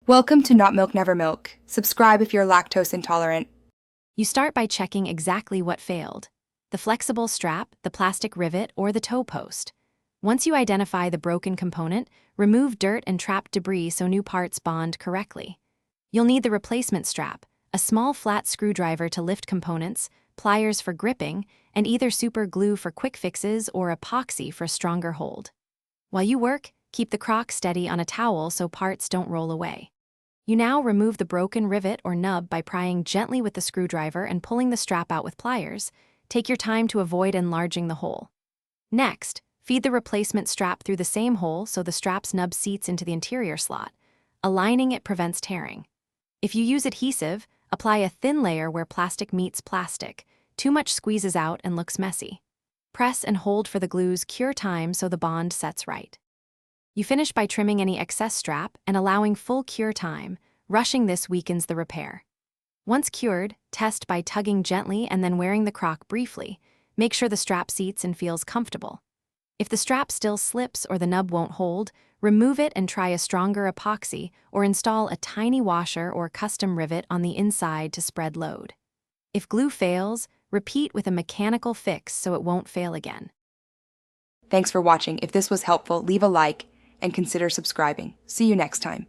Welcome to Not Milk Never Milk. Subscribe if you're lactose intolerant. You start by checking exactly what failed: the flexible strap, the plastic rivet, or the toe post. Once you identify the broken component, remove dirt and trapped debris so new parts bond correctly. You'll need the replacement strap, a small flat screwdriver to lift components, pliers for gripping, and either super glue for quick fixes or epoxy for a stronger hold. While you work, keep the Crocs steady on a towel so parts don't roll away. You now remove the broken rivet or nub by prying gently with the screwdriver and pulling the strap out with pliers. Take your time to avoid enlarging the hole. Next, feed the replacement strap through the same hole so the strap's nub seats into the interior slot. Aligning it prevents tearing. If you use adhesive, apply a thin layer where plastic meets plastic. Too much squeezes out and looks messy. Press and hold for the glue's cure time so the bond sets right. You finish by trimming any excess strap and allowing full cure time. Rushing this weakens the repair. Once cured, test by tugging gently and then wearing the Croc briefly. Make sure the strap seats and feels comfortable. If the strap still slips or the nub won't hold, remove it and try a stronger epoxy or install a tiny washer or custom rivet on the inside to spread load. If glue fails, repeat with a mechanical fix so it won't fail again. Thanks for watching. If this was helpful, leave a like and consider subscribing. See you next time.